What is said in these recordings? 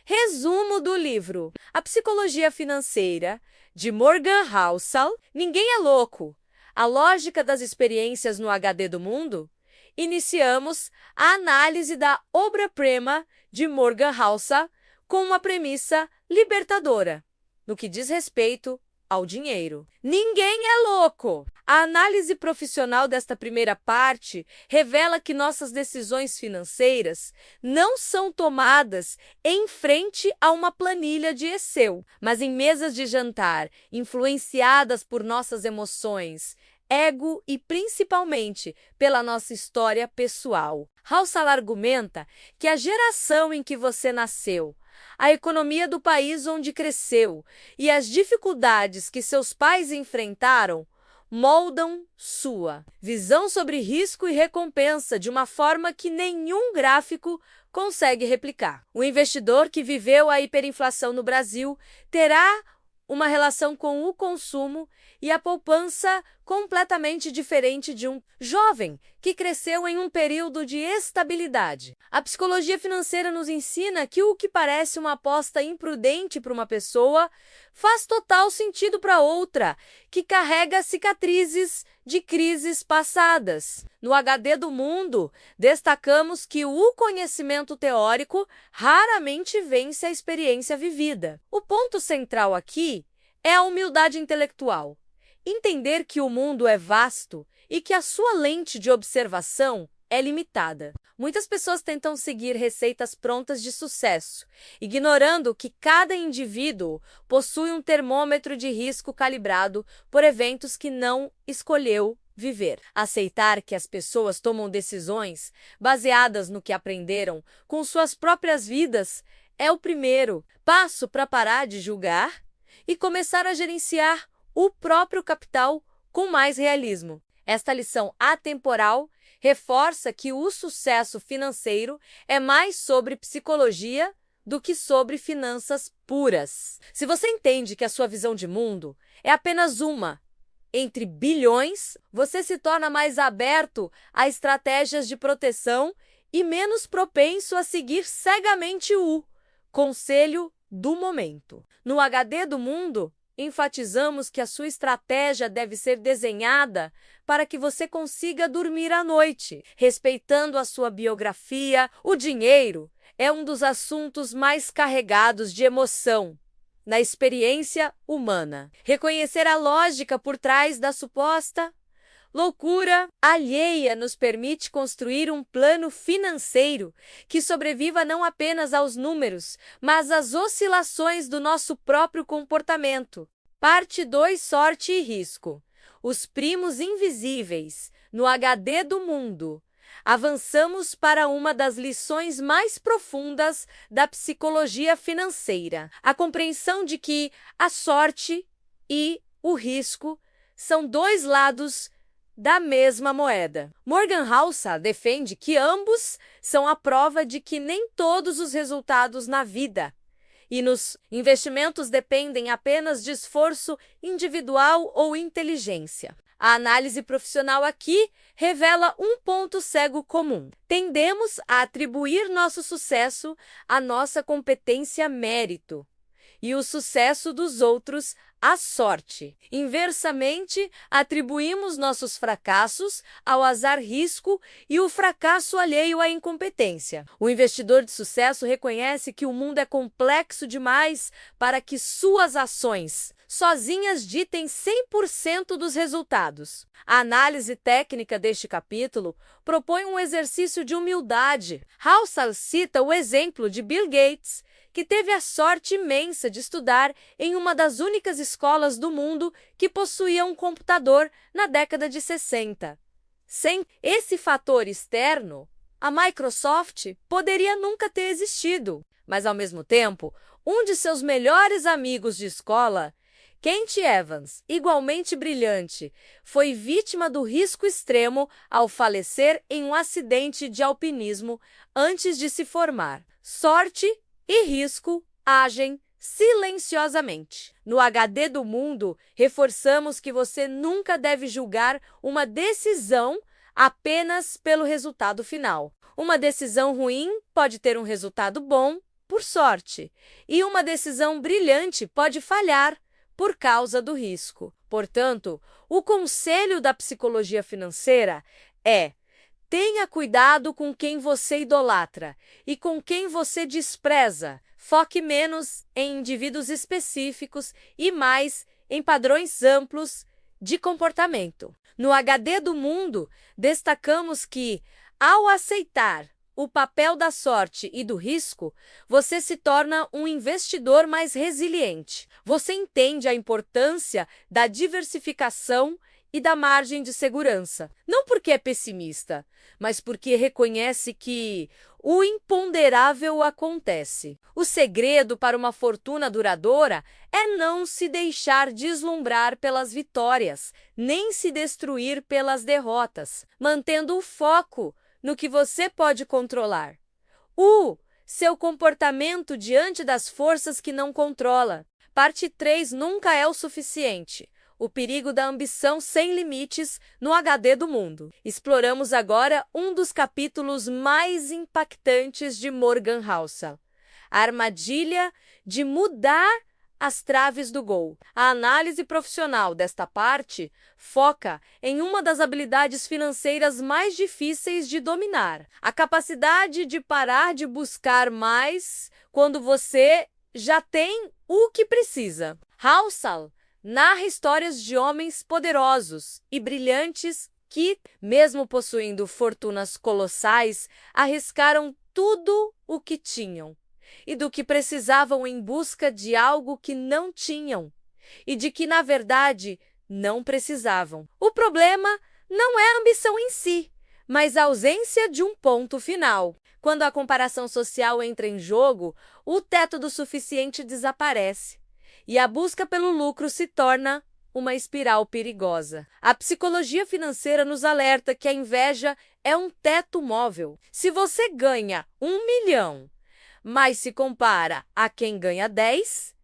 Resumo do livro: A Psicologia Financeira, de Morgan Housel. Ninguém é louco. A lógica das experiências no HD do mundo? Iniciamos a análise da obra-prima de Morgan Housel com uma premissa libertadora, no que diz respeito ao dinheiro. Ninguém é louco! A análise profissional desta primeira parte revela que nossas decisões financeiras não são tomadas em frente a uma planilha de Excel, mas em mesas de jantar, influenciadas por nossas emoções, ego e principalmente pela nossa história pessoal. Housel argumenta que a geração em que você nasceu, a economia do país onde cresceu e as dificuldades que seus pais enfrentaram moldam sua visão sobre risco e recompensa de uma forma que nenhum gráfico consegue replicar. O investidor que viveu a hiperinflação no Brasil terá uma relação com o consumo e a poupança completamente diferente de um jovem que cresceu em um período de estabilidade. A psicologia financeira nos ensina que o que parece uma aposta imprudente para uma pessoa faz total sentido para outra, que carrega cicatrizes de crises passadas. No HD do mundo, destacamos que o conhecimento teórico raramente vence a experiência vivida. O ponto central aqui é a humildade intelectual. Entender que o mundo é vasto e que a sua lente de observação é limitada. Muitas pessoas tentam seguir receitas prontas de sucesso, ignorando que cada indivíduo possui um termômetro de risco calibrado por eventos que não escolheu viver. Aceitar que as pessoas tomam decisões baseadas no que aprenderam com suas próprias vidas é o primeiro passo para parar de julgar e começar a gerenciar o próprio capital com mais realismo. Esta lição atemporal reforça que o sucesso financeiro é mais sobre psicologia do que sobre finanças puras. Se você entende que a sua visão de mundo é apenas uma entre bilhões, você se torna mais aberto a estratégias de proteção e menos propenso a seguir cegamente o conselho do momento. No HD do mundo, enfatizamos que a sua estratégia deve ser desenhada para que você consiga dormir à noite, respeitando a sua biografia. O dinheiro é um dos assuntos mais carregados de emoção na experiência humana. Reconhecer a lógica por trás da suposta loucura alheia nos permite construir um plano financeiro que sobreviva não apenas aos números, mas às oscilações do nosso próprio comportamento. Parte 2: Sorte e risco. Os primos invisíveis no HD do mundo. Avançamos para uma das lições mais profundas da psicologia financeira: a compreensão de que a sorte e o risco são dois lados da mesma moeda. Morgan Housel defende que ambos são a prova de que nem todos os resultados na vida e nos investimentos dependem apenas de esforço individual ou inteligência. A análise profissional aqui revela um ponto cego comum. Tendemos a atribuir nosso sucesso à nossa competência mérito e o sucesso dos outros à sorte. Inversamente, atribuímos nossos fracassos ao azar, risco e o fracasso alheio à incompetência. O investidor de sucesso reconhece que o mundo é complexo demais para que suas ações sozinhas ditem 100% dos resultados. A análise técnica deste capítulo propõe um exercício de humildade. Housel cita o exemplo de Bill Gates, que teve a sorte imensa de estudar em uma das únicas escolas do mundo que possuía um computador na década de 60. Sem esse fator externo, a Microsoft poderia nunca ter existido. Mas, ao mesmo tempo, um de seus melhores amigos de escola, Kent Evans, igualmente brilhante, foi vítima do risco extremo ao falecer em um acidente de alpinismo antes de se formar. Sorte e risco agem silenciosamente. No HD do mundo, reforçamos que você nunca deve julgar uma decisão apenas pelo resultado final. Uma decisão ruim pode ter um resultado bom por sorte, e uma decisão brilhante pode falhar por causa do risco. Portanto, o conselho da psicologia financeira é: tenha cuidado com quem você idolatra e com quem você despreza. Foque menos em indivíduos específicos e mais em padrões amplos de comportamento. No HD do Mundo, destacamos que, ao aceitar o papel da sorte e do risco, você se torna um investidor mais resiliente. Você entende a importância da diversificação e da margem de segurança. Não porque é pessimista, mas porque reconhece que o imponderável acontece. O segredo para uma fortuna duradoura é não se deixar deslumbrar pelas vitórias, nem se destruir pelas derrotas, mantendo o foco no que você pode controlar. Seu comportamento diante das forças que não controla. Parte 3: Nunca é o suficiente. O perigo da ambição sem limites no HD do Mundo. Exploramos agora um dos capítulos mais impactantes de Morgan Housel: a armadilha de mudar as traves do gol. A análise profissional desta parte foca em uma das habilidades financeiras mais difíceis de dominar: a capacidade de parar de buscar mais quando você já tem o que precisa. Housel narra histórias de homens poderosos e brilhantes que, mesmo possuindo fortunas colossais, arriscaram tudo o que tinham e do que precisavam em busca de algo que não tinham e de que, na verdade, não precisavam. O problema não é a ambição em si, mas a ausência de um ponto final. Quando a comparação social entra em jogo, o teto do suficiente desaparece e a busca pelo lucro se torna uma espiral perigosa. A psicologia financeira nos alerta que a inveja é um teto móvel. Se você ganha 1 milhão, mas se compara a quem ganha 10,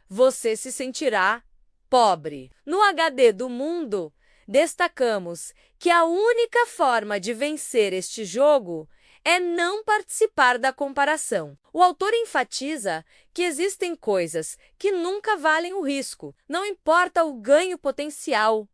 você se sentirá pobre. No HD do Mundo, destacamos que a única forma de vencer este jogo é não participar da comparação. O autor enfatiza que existem coisas que nunca valem o risco, não importa o ganho potencial: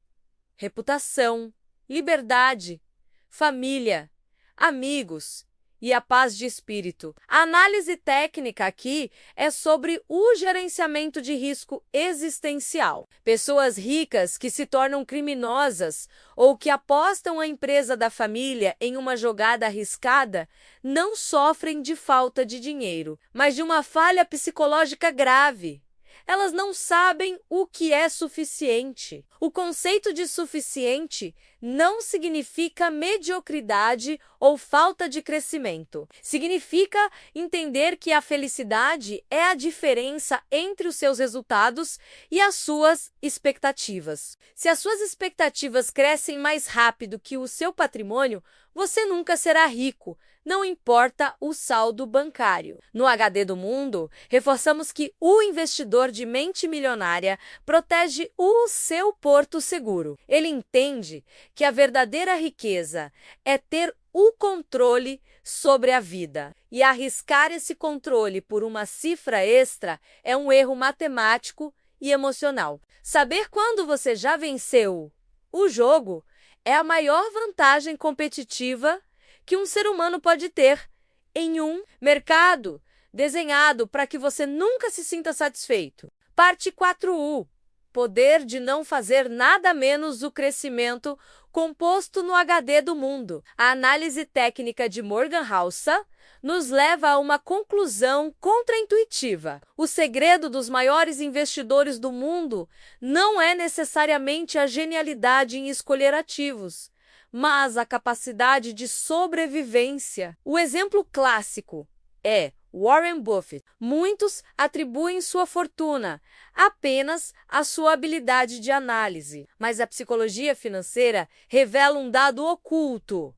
reputação, liberdade, família, amigos e a paz de espírito. A análise técnica aqui é sobre o gerenciamento de risco existencial. Pessoas ricas que se tornam criminosas ou que apostam a empresa da família em uma jogada arriscada não sofrem de falta de dinheiro, mas de uma falha psicológica grave. Elas não sabem o que é suficiente. O conceito de suficiente não significa mediocridade ou falta de crescimento. Significa entender que a felicidade é a diferença entre os seus resultados e as suas expectativas. Se as suas expectativas crescem mais rápido que o seu patrimônio, você nunca será rico, não importa o saldo bancário. No HD do Mundo, reforçamos que o investidor de mente milionária protege o seu porto seguro. Ele entende que a verdadeira riqueza é ter o controle sobre a vida. E arriscar esse controle por uma cifra extra é um erro matemático e emocional. Saber quando você já venceu o jogo é a maior vantagem competitiva que um ser humano pode ter em um mercado desenhado para que você nunca se sinta satisfeito. Parte 4U: poder de não fazer nada menos o crescimento, composto no HD do Mundo. A análise técnica de Morgan Housel nos leva a uma conclusão contraintuitiva. O segredo dos maiores investidores do mundo não é necessariamente a genialidade em escolher ativos, mas a capacidade de sobrevivência. O exemplo clássico é Warren Buffett. Muitos atribuem sua fortuna apenas à sua habilidade de análise, mas a psicologia financeira revela um dado oculto: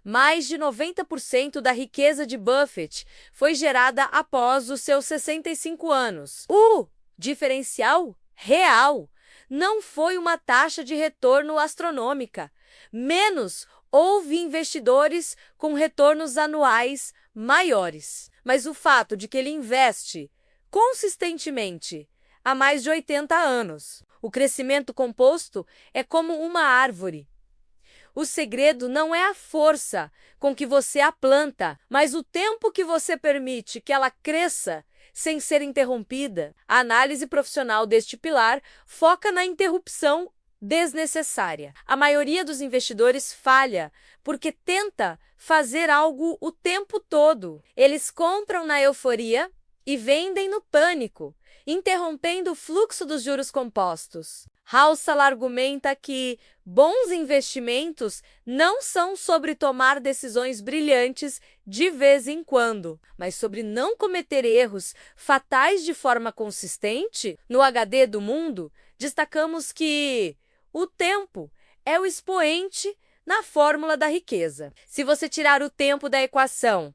mais de 90% da riqueza de Buffett foi gerada após os seus 65 anos. O diferencial real não foi uma taxa de retorno astronômica. Menos houve investidores com retornos anuais maiores. mas o fato de que ele investe consistentemente há mais de 80 anos. O crescimento composto é como uma árvore. O segredo não é a força com que você a planta, mas o tempo que você permite que ela cresça sem ser interrompida. A análise profissional deste pilar foca na interrupção desnecessária. A maioria dos investidores falha porque tenta fazer algo o tempo todo. Eles compram na euforia e vendem no pânico, interrompendo o fluxo dos juros compostos. Housel argumenta que bons investimentos não são sobre tomar decisões brilhantes de vez em quando, mas sobre não cometer erros fatais de forma consistente. No HD do Mundo, destacamos que o tempo é o expoente na fórmula da riqueza. Se você tirar o tempo da equação,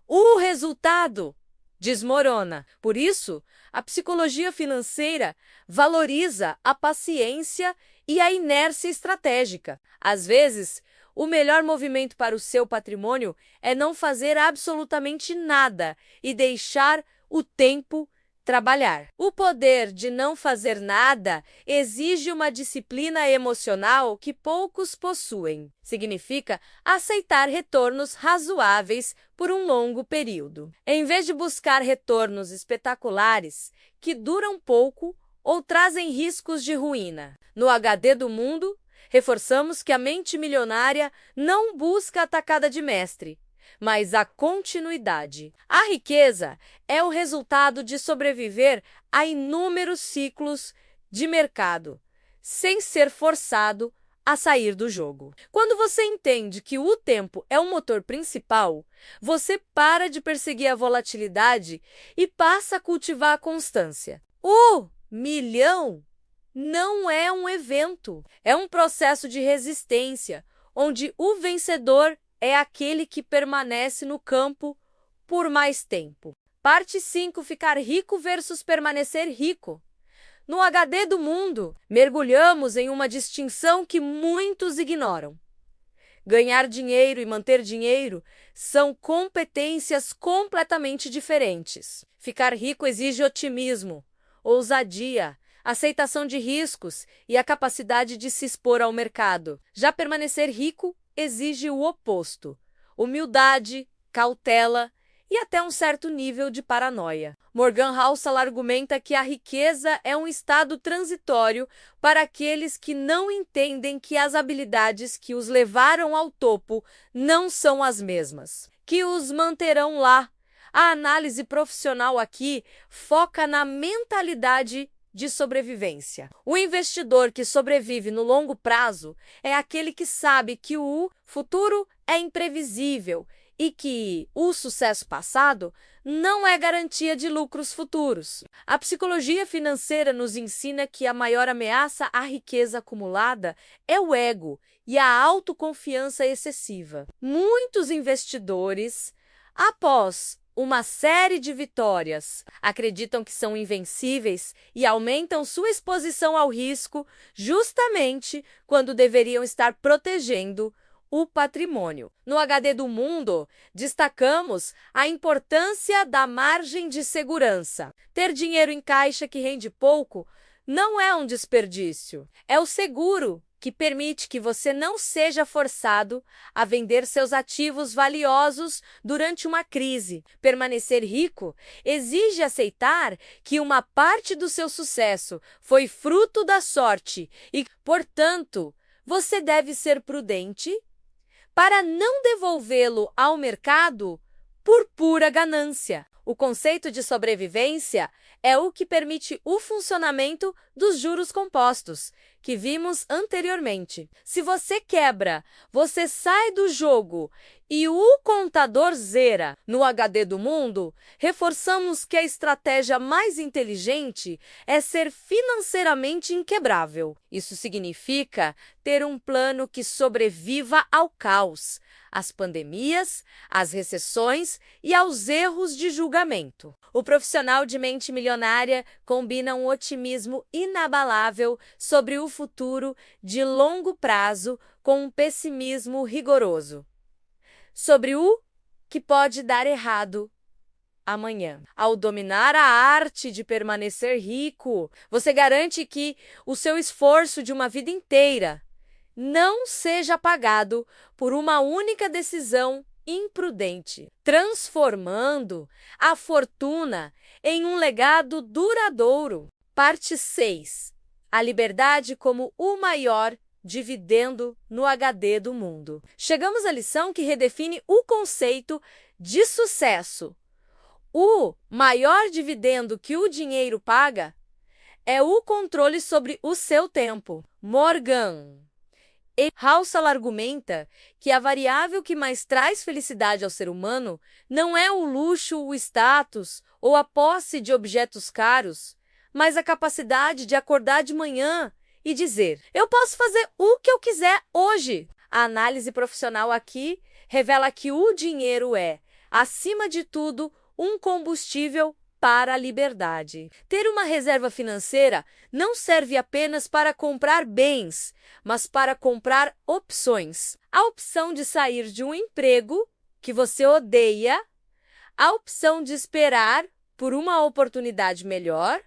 o resultado desmorona. Por isso, a psicologia financeira valoriza a paciência e a inércia estratégica. Às vezes, o melhor movimento para o seu patrimônio é não fazer absolutamente nada e deixar o tempo trabalhar. O poder de não fazer nada exige uma disciplina emocional que poucos possuem. Significa aceitar retornos razoáveis por um longo período, em vez de buscar retornos espetaculares que duram pouco ou trazem riscos de ruína. No HD do Mundo, reforçamos que a mente milionária não busca a tacada de mestre, mas a continuidade. A riqueza é o resultado de sobreviver a inúmeros ciclos de mercado, sem ser forçado a sair do jogo. Quando você entende que o tempo é o motor principal, você para de perseguir a volatilidade e passa a cultivar a constância. O milhão não é um evento, é um processo de resistência, onde o vencedor é aquele que permanece no campo por mais tempo. Parte 5. Ficar rico versus permanecer rico. No HD do Mundo, mergulhamos em uma distinção que muitos ignoram. Ganhar dinheiro e manter dinheiro são competências completamente diferentes. Ficar rico exige otimismo, ousadia, aceitação de riscos e a capacidade de se expor ao mercado. Já permanecer rico exige o oposto: humildade, cautela e até um certo nível de paranoia. Morgan Housel argumenta que a riqueza é um estado transitório para aqueles que não entendem que as habilidades que os levaram ao topo não são as mesmas, que os manterão lá. A análise profissional aqui foca na mentalidade de sobrevivência. O investidor que sobrevive no longo prazo é aquele que sabe que o futuro é imprevisível e que o sucesso passado não é garantia de lucros futuros. A psicologia financeira nos ensina que a maior ameaça à riqueza acumulada é o ego e a autoconfiança excessiva. Muitos investidores, após uma série de vitórias, acreditam que são invencíveis e aumentam sua exposição ao risco justamente quando deveriam estar protegendo o patrimônio. No HD do Mundo, destacamos a importância da margem de segurança. Ter dinheiro em caixa que rende pouco não é um desperdício, é o seguro que permite que você não seja forçado a vender seus ativos valiosos durante uma crise. Permanecer rico exige aceitar que uma parte do seu sucesso foi fruto da sorte e, portanto, você deve ser prudente para não devolvê-lo ao mercado por pura ganância. O conceito de sobrevivência é o que permite o funcionamento dos juros compostos, que vimos anteriormente. Se você quebra, você sai do jogo e o contador zera. No HD do Mundo, reforçamos que a estratégia mais inteligente é ser financeiramente inquebrável. Isso significa ter um plano que sobreviva ao caos, às pandemias, às recessões e aos erros de julgamento. O profissional de mente milionária combina um otimismo inabalável sobre o futuro de longo prazo com um pessimismo rigoroso sobre o que pode dar errado amanhã. Ao dominar a arte de permanecer rico, você garante que o seu esforço de uma vida inteira não seja pagado por uma única decisão imprudente, transformando a fortuna em um legado duradouro. Parte 6. A liberdade como o maior dividendo no HD do mundo. Chegamos à lição que redefine o conceito de sucesso. O maior dividendo que o dinheiro paga é o controle sobre o seu tempo. Morgan Housel argumenta que a variável que mais traz felicidade ao ser humano não é o luxo, o status ou a posse de objetos caros, mas a capacidade de acordar de manhã e dizer: eu posso fazer o que eu quiser hoje. A análise profissional aqui revela que o dinheiro é, acima de tudo, um combustível para a liberdade. Ter uma reserva financeira não serve apenas para comprar bens, mas para comprar opções. A opção de sair de um emprego que você odeia, a opção de esperar por uma oportunidade melhor,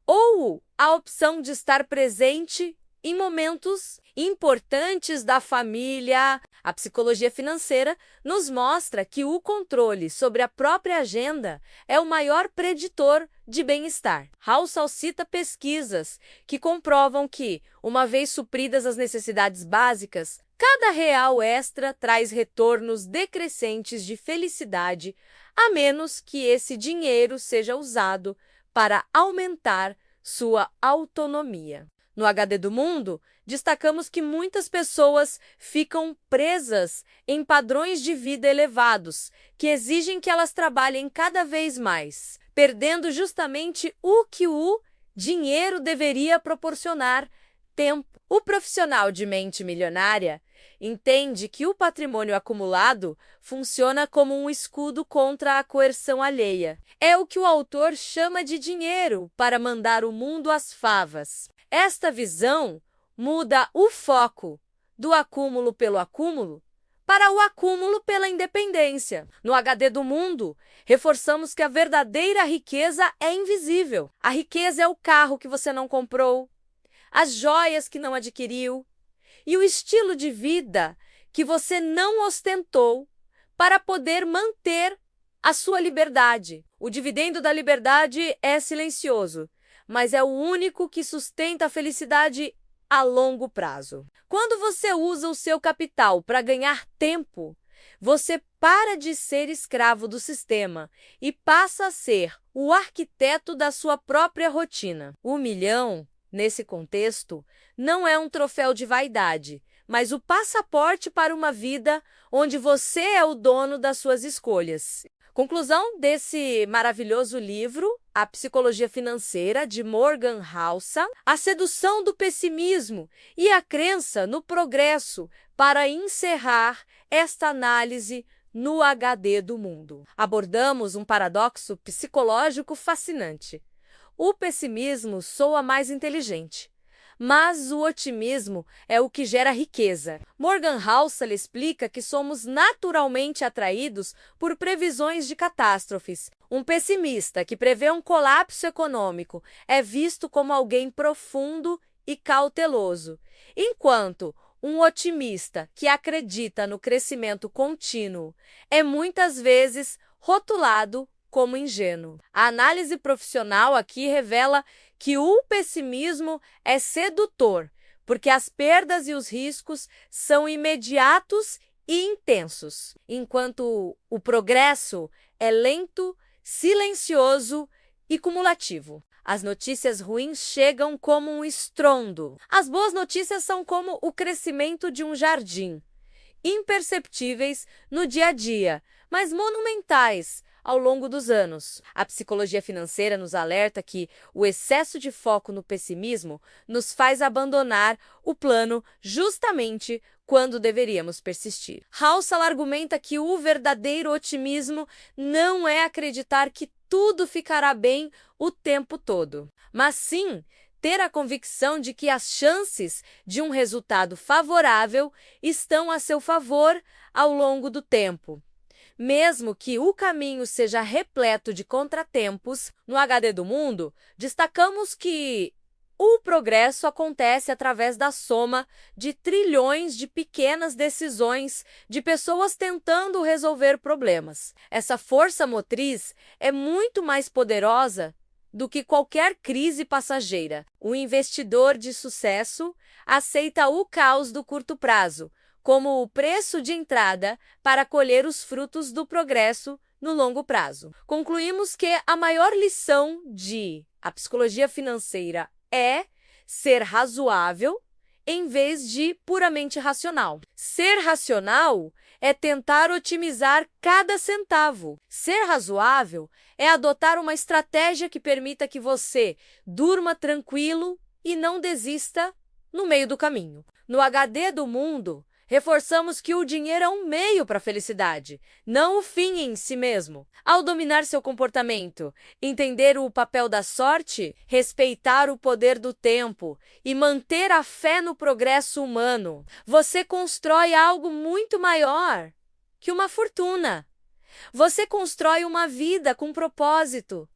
ou a opção de estar presente em momentos importantes da família. A psicologia financeira nos mostra que o controle sobre a própria agenda é o maior preditor de bem-estar. Housel cita pesquisas que comprovam que, uma vez supridas as necessidades básicas, cada real extra traz retornos decrescentes de felicidade, a menos que esse dinheiro seja usado para aumentar sua autonomia. No HD do Mundo, destacamos que muitas pessoas ficam presas em padrões de vida elevados, que exigem que elas trabalhem cada vez mais, perdendo justamente o que o dinheiro deveria proporcionar: tempo. O profissional de mente milionária entende que o patrimônio acumulado funciona como um escudo contra a coerção alheia. É o que o autor chama de dinheiro para mandar o mundo às favas. Esta visão muda o foco do acúmulo pelo acúmulo para o acúmulo pela independência. No HD do Mundo, reforçamos que a verdadeira riqueza é invisível. A riqueza é o carro que você não comprou, as joias que não adquiriu e o estilo de vida que você não ostentou para poder manter a sua liberdade. O dividendo da liberdade é silencioso, mas é o único que sustenta a felicidade a longo prazo. Quando você usa o seu capital para ganhar tempo, você para de ser escravo do sistema e passa a ser o arquiteto da sua própria rotina. O milhão, nesse contexto, não é um troféu de vaidade, mas o passaporte para uma vida onde você é o dono das suas escolhas. Conclusão desse maravilhoso livro, A Psicologia Financeira, de Morgan Housel: a sedução do pessimismo e a crença no progresso, para encerrar esta análise no HD do Mundo. Abordamos um paradoxo psicológico fascinante. O pessimismo soa mais inteligente, mas o otimismo é o que gera riqueza. Morgan Housel explica que somos naturalmente atraídos por previsões de catástrofes. Um pessimista que prevê um colapso econômico é visto como alguém profundo e cauteloso, enquanto um otimista que acredita no crescimento contínuo é muitas vezes rotulado como ingênuo. A análise profissional aqui revela que o pessimismo é sedutor, porque as perdas e os riscos são imediatos e intensos, enquanto o progresso é lento, silencioso e cumulativo. As notícias ruins chegam como um estrondo. As boas notícias são como o crescimento de um jardim, imperceptíveis no dia a dia, mas monumentais ao longo dos anos. A psicologia financeira nos alerta que o excesso de foco no pessimismo nos faz abandonar o plano justamente quando deveríamos persistir. Housel argumenta que o verdadeiro otimismo não é acreditar que tudo ficará bem o tempo todo, mas sim ter a convicção de que as chances de um resultado favorável estão a seu favor ao longo do tempo, Mesmo que o caminho seja repleto de contratempos, no HD do Mundo, destacamos que o progresso acontece através da soma de trilhões de pequenas decisões de pessoas tentando resolver problemas. Essa força motriz é muito mais poderosa do que qualquer crise passageira. O investidor de sucesso aceita o caos do curto prazo como o preço de entrada para colher os frutos do progresso no longo prazo. Concluímos que a maior lição de a psicologia financeira é ser razoável em vez de puramente racional. Ser racional é tentar otimizar cada centavo. Ser razoável é adotar uma estratégia que permita que você durma tranquilo e não desista no meio do caminho. No HD do Mundo, reforçamos que o dinheiro é um meio para a felicidade, não o fim em si mesmo. Ao dominar seu comportamento, entender o papel da sorte, respeitar o poder do tempo e manter a fé no progresso humano, você constrói algo muito maior que uma fortuna. Você constrói uma vida com propósito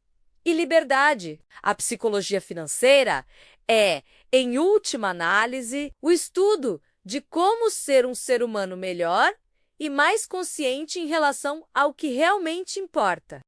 e liberdade. A psicologia financeira é, em última análise, o estudo de como ser um ser humano melhor e mais consciente em relação ao que realmente importa.